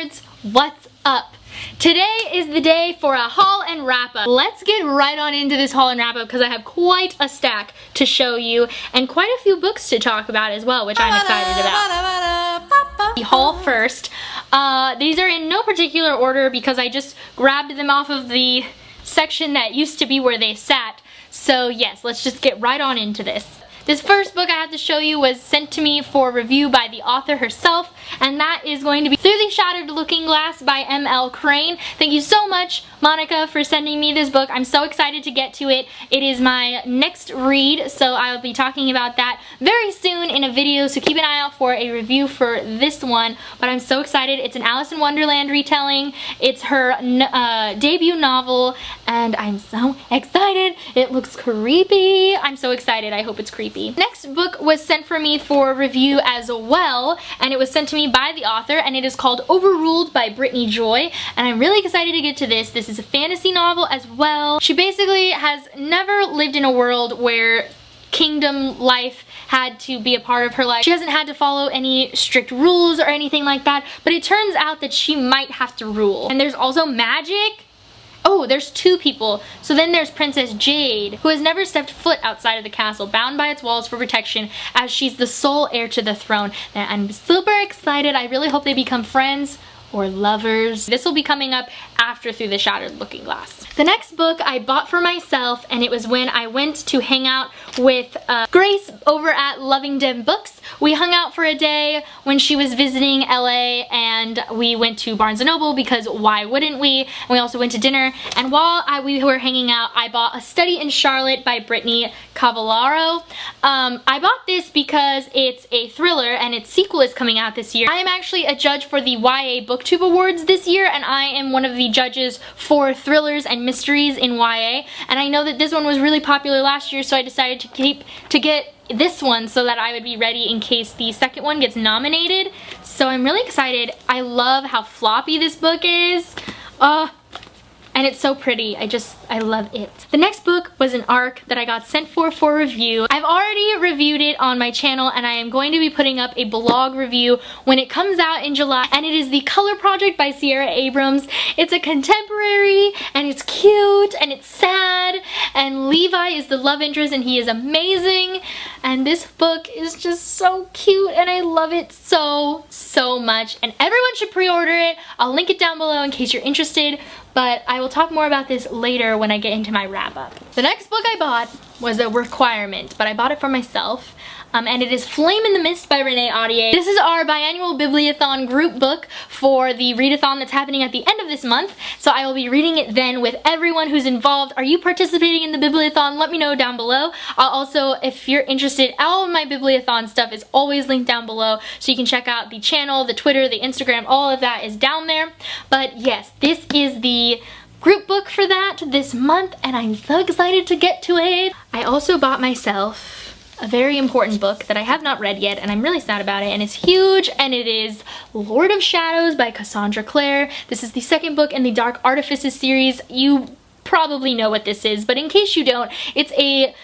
nerds, what's up? Today is the day for a haul and wrap up. Let's get right on into this haul and wrap up because I have quite a stack to show you and quite a few books to talk about as well, which I'm excited about. The haul first. These are in no particular order because I just grabbed them off of the section that used to be where they sat. So yes, let's just get right on into this. This first book I have to show you was sent to me for review by the author herself, and that is going to be Through the Shattered Looking Glass by M.L. Crane. Thank you so much, Monica, for sending me this book. I'm so excited to get to it. It is my next read, so I'll be talking about that very soon in a video, so keep an eye out for a review for this one. But I'm so excited. It's an Alice in Wonderland retelling. It's her debut novel, and I'm so excited. It looks creepy. I'm so excited. I hope it's creepy. Next book was sent for me for review as well, and it was sent to me by the author, and it is called Overruled by Brittany Joy, and I'm really excited to get to this. This is a fantasy novel as well. She basically has never lived in a world where kingdom life had to be a part of her life. She hasn't had to follow any strict rules or anything like that, but it turns out that she might have to rule. And there's also magic. Oh, there's two people. So then there's Princess Jade, who has never stepped foot outside of the castle, bound by its walls for protection, as she's the sole heir to the throne. And I'm super excited. I really hope they become friends or lovers. This will be coming up after Through the Shattered Looking Glass. The next book I bought for myself, and it was when I went to hang out with Grace over at Loving Dem Books. We hung out for a day when she was visiting LA, and we went to Barnes & Noble because why wouldn't we? And we also went to dinner, and while we were hanging out, I bought A Study in Charlotte by Brittany Cavallaro. I bought this because it's a thriller and its sequel is coming out this year. I am actually a judge for the YA BookTube Awards this year, and I am one of the judges for thrillers and mysteries in YA, and I know that this one was really popular last year, so I decided to get this one so that I would be ready in case the second one gets nominated. So I'm really excited. I love how floppy this book is. And it's so pretty. I love it. The next book was an ARC that I got sent for review. I've already reviewed it on my channel, and I am going to be putting up a blog review when it comes out in July, and it is The Color Project by Sierra Abrams. It's a contemporary, and it's cute, and it's sad, and Levi is the love interest, and he is amazing, and this book is just so cute, and I love it so much, and everyone should pre-order it. I'll link it down below in case you're interested, but I will talk more about this later when I get into my wrap-up. The next book I bought was a requirement, but I bought it for myself. And it is Flame in the Mist by Renee Audier. This is our Biannual Bibliothon group book for the readathon that's happening at the end of this month. So I will be reading it then with everyone who's involved. Are you participating in the Bibliothon? Let me know down below. I'll also, if you're interested, all of my Bibliothon stuff is always linked down below. So you can check out the channel, the Twitter, the Instagram, all of that is down there. But yes, this is the group book for that this month, and I'm so excited to get to it. I also bought myself a very important book that I have not read yet, and I'm really sad about it, and it's huge, and it is Lord of Shadows by Cassandra Clare. This is the second book in the Dark Artifices series. You probably know what this is, but in case you don't, it's a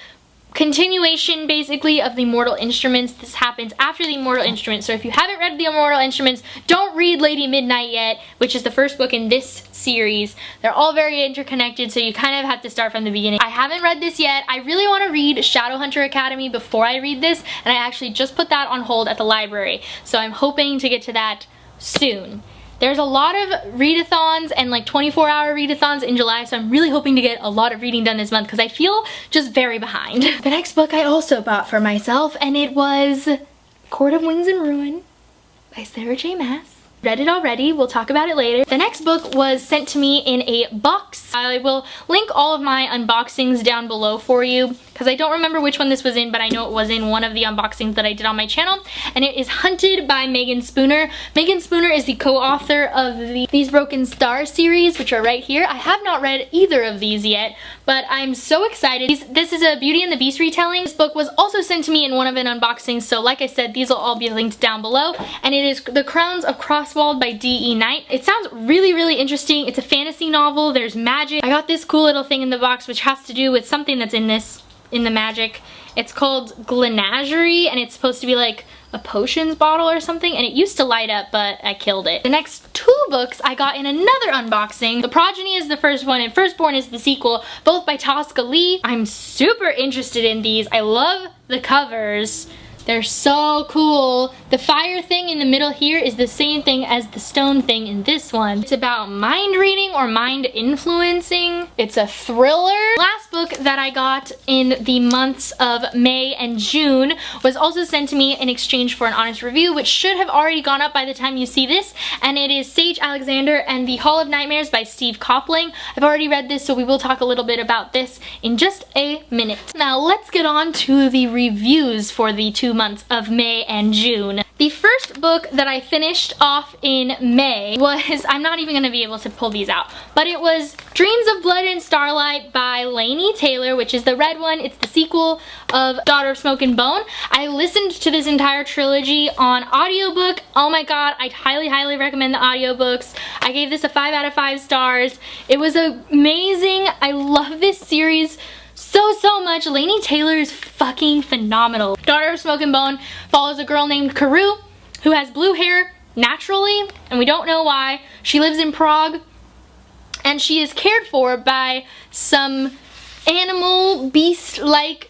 continuation basically of the Mortal Instruments. This happens after the Mortal Instruments, so if you haven't read the Mortal Instruments, don't read Lady Midnight yet, which is the first book in this series. They're all very interconnected, so you kind of have to start from the beginning. I haven't read this yet. I really want to read Shadowhunter Academy before I read this, and I actually just put that on hold at the library, so I'm hoping to get to that soon. There's a lot of readathons and like 24-hour readathons in July, so I'm really hoping to get a lot of reading done this month because I feel just very behind. The next book I also bought for myself, and it was Court of Wings and Ruin by Sarah J. Maas. Read it already, we'll talk about it later. The next book was sent to me in a box. I will link all of my unboxings down below for you because I don't remember which one this was in, but I know it was in one of the unboxings that I did on my channel, and it is Hunted by Megan Spooner. Megan Spooner is the co-author of the These Broken Stars series, which are right here. I have not read either of these yet, but I'm so excited. This is a Beauty and the Beast retelling. This book was also sent to me in one of an unboxings, so like I said, these will all be linked down below, and it is The Crowns of Crosswald by D.E. Knight. It sounds really interesting. It's a fantasy novel. There's magic. I got this cool little thing in the box which has to do with something that's in the magic, It's called Glenagerie, and it's supposed to be like a potions bottle or something, and it used to light up, but I killed it. The next 2 books I got in another unboxing. The Progeny is the first one, and Firstborn is the sequel, both by Tosca Lee. I'm super interested in these. I love the covers. They're so cool. The fire thing in the middle here is the same thing as the stone thing in this one. It's about mind reading or mind influencing. It's a thriller. Last book that I got in the months of May and June was also sent to me in exchange for an honest review, which should have already gone up by the time you see this, and it is Sage Alexander and the Hall of Nightmares by Steve Coupling. I've already read this, so we will talk a little bit about this in just a minute. Now let's get on to the reviews for the 2 months of May and June. The first book that I finished off in May was, I'm not even going to be able to pull these out, but it was Dreams of Blood and Starlight by Laini Taylor, which is the red one. It's the sequel of Daughter of Smoke and Bone. I listened to this entire trilogy on audiobook. Oh my god, I highly recommend the audiobooks. I gave this a 5 out of 5 stars. It was amazing. I love this series so much. Laini Taylor is fucking phenomenal. Daughter of Smoke and Bone follows a girl named Karu who has blue hair naturally, and we don't know why. She lives in Prague, and she is cared for by some animal beast-like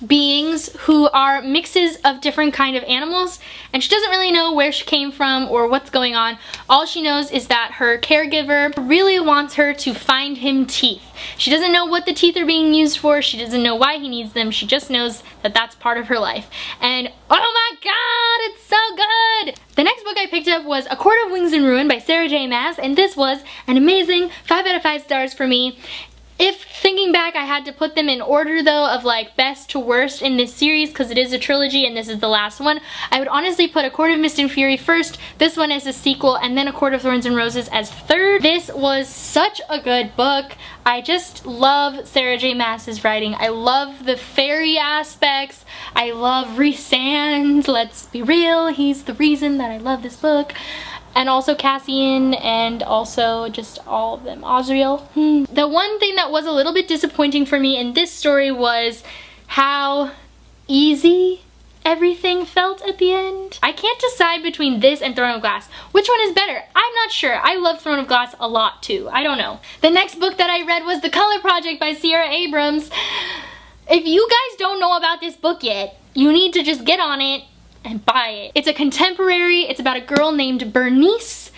beings who are mixes of different kind of animals, and she doesn't really know where she came from or what's going on. All she knows is that her caregiver really wants her to find him teeth. She doesn't know what the teeth are being used for, she doesn't know why he needs them, she just knows that that's part of her life. And oh my god, it's so good! The next book I picked up was A Court of Wings and Ruin by Sarah J Maas, and this was an amazing 5 out of 5 stars for me. If thinking back, I had to put them in order though of like best to worst in this series, because it is a trilogy and this is the last one, I would honestly put A Court of Mist and Fury first, this one as a sequel, and then A Court of Thorns and Roses as third. This was such a good book. I just love Sarah J Maas's writing. I love the fairy aspects. I love Rhys, let's be real, he's the reason that I love this book. And also Cassian, and also just all of them. Osriel. The one thing that was a little bit disappointing for me in this story was how easy everything felt at the end. I can't decide between this and Throne of Glass. Which one is better? I'm not sure. I love Throne of Glass a lot too. I don't know. The next book that I read was The Color Project by Sierra Abrams. If you guys don't know about this book yet, you need to just get on it and buy it. It's a contemporary. It's about a girl named Bernice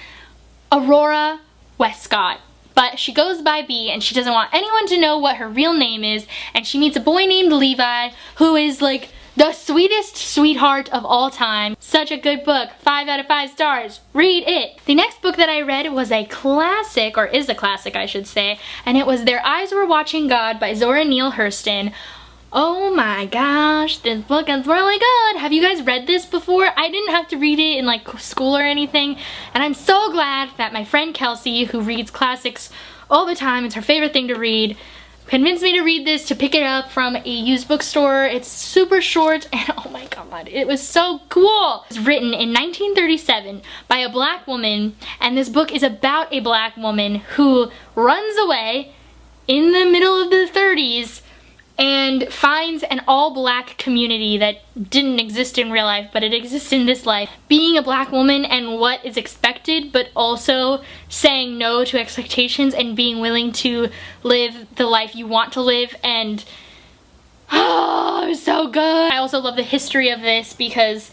Aurora Westcott, but she goes by B, and she doesn't want anyone to know what her real name is, and she meets a boy named Levi who is like the sweetest sweetheart of all time. Such a good book. 5 out of 5 stars. Read it. The next book that I read was a classic, or is a classic I should say, and it was Their Eyes Were Watching God by Zora Neale Hurston. Oh my gosh, this book is really good. Have you guys read this before? I didn't have to read it in like school or anything, and I'm so glad that my friend Kelsey, who reads classics all the time, it's her favorite thing to read, convinced me to read this, to pick it up from a used bookstore. It's super short, and oh my god, it was so cool. It was written in 1937 by a black woman, and this book is about a black woman who runs away in the middle of the 30s and finds an all-black community that didn't exist in real life, but it exists in this life. Being a black woman and what is expected, but also saying no to expectations and being willing to live the life you want to live, and oh, it was so good. I also love the history of this because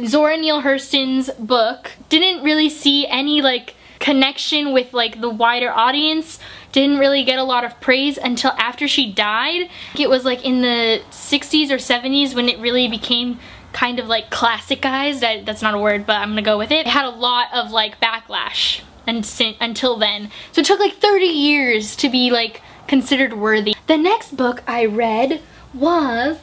Zora Neale Hurston's book didn't really see any like connection with like the wider audience, didn't really get a lot of praise until after she died. It was like in the 60s or 70s when it really became kind of like classicized. That's not a word, but I'm gonna go with it. It had a lot of like backlash until then. So it took like 30 years to be like considered worthy. The next book I read was,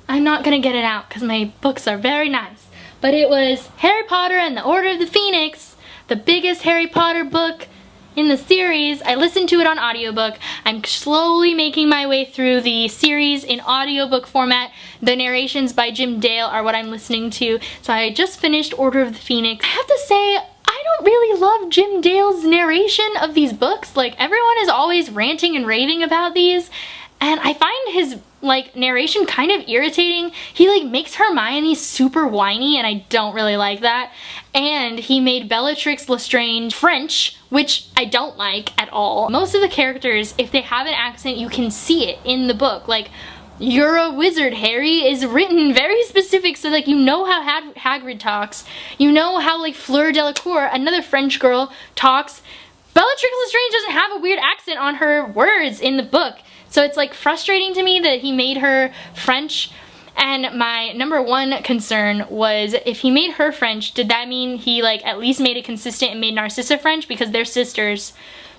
I'm not gonna get it out because my books are very nice, but it was Harry Potter and the Order of the Phoenix, the biggest Harry Potter book in the series. I listened to it on audiobook. I'm slowly making my way through the series in audiobook format. The narrations by Jim Dale are what I'm listening to. So I just finished Order of the Phoenix. I have to say, I don't really love Jim Dale's narration of these books. Like, everyone is always ranting and raving about these, and I find his like narration kind of irritating. He like makes Hermione super whiny and I don't really like that. And he made Bellatrix Lestrange French, which I don't like at all. Most of the characters, if they have an accent, you can see it in the book. Like, "You're a wizard, Harry" is written very specific, so like you know how Hagrid talks. You know how like Fleur Delacour, another French girl, talks. Bellatrix Lestrange doesn't have a weird accent on her words in the book. So it's like frustrating to me that he made her French. And my number one concern was, if he made her French, did that mean he like at least made it consistent and made Narcissa French? Because they're sisters,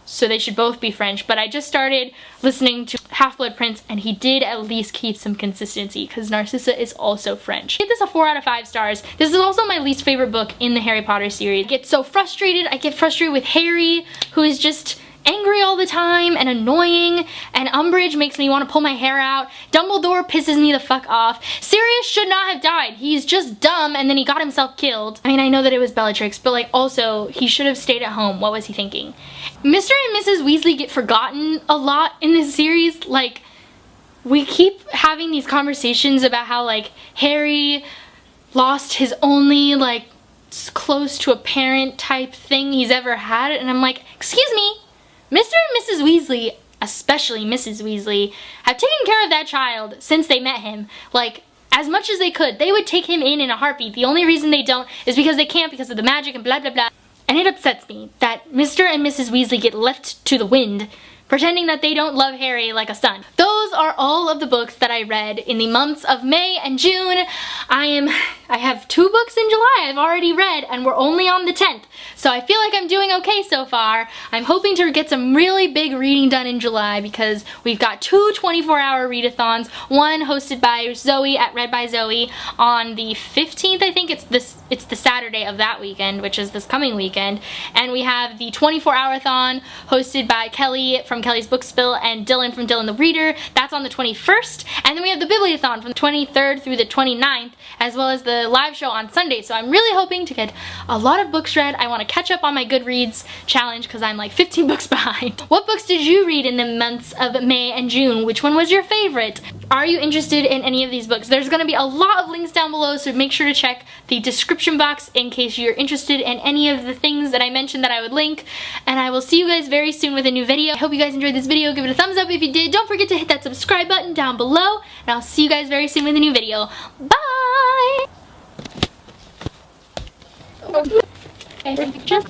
so they should both be French. But I just started listening to Half-Blood Prince and he did at least keep some consistency because Narcissa is also French. I give this a 4 out of 5 stars. This is also my least favorite book in the Harry Potter series. I get so frustrated. I get frustrated with Harry, who is just angry all the time and annoying, and Umbridge makes me want to pull my hair out. Dumbledore pisses me the fuck off. Sirius should not have died. He's just dumb and then he got himself killed. I mean, I know that it was Bellatrix, but like also he should have stayed at home. What was he thinking? Mr. and Mrs. Weasley get forgotten a lot in this series. Like, we keep having these conversations about how like Harry lost his only like close to a parent type thing he's ever had, and I'm like, excuse me, Mr. and Mrs. Weasley, especially Mrs. Weasley, have taken care of that child since they met him. Like, as much as they could. They would take him in a heartbeat. The only reason they don't is because they can't because of the magic and blah blah blah. And it upsets me that Mr. and Mrs. Weasley get left to the wind, pretending that they don't love Harry like a son. Those are all of the books that I read in the months of May and June. I have 2 books in July I've already read, and we're only on the 10th. So I feel like I'm doing okay so far. I'm hoping to get some really big reading done in July because we've got 2 24-hour readathons. One hosted by Zoe at Read by Zoe on the 15th, I think. It's the Saturday of that weekend, which is this coming weekend. And we have the 24-hour-thon hosted by Kelly from Kelly's Book Spill and Dylan from Dylan the Reader. That's on the 21st. And then we have the Bibliothon from the 23rd through the 29th, as well as the live show on Sunday. So I'm really hoping to get a lot of books read. I want to catch up on my Goodreads challenge because I'm like 15 books behind. What books did you read in the months of May and June? Which one was your favorite? Are you interested in any of these books? There's going to be a lot of links down below, so make sure to check the description box in case you're interested in any of the things that I mentioned that I would link. And I will see you guys very soon with a new video. I hope you guys enjoyed this video. Give it a thumbs up if you did. Don't forget to hit that subscribe button down below. And I'll see you guys very soon with a new video. Bye! Just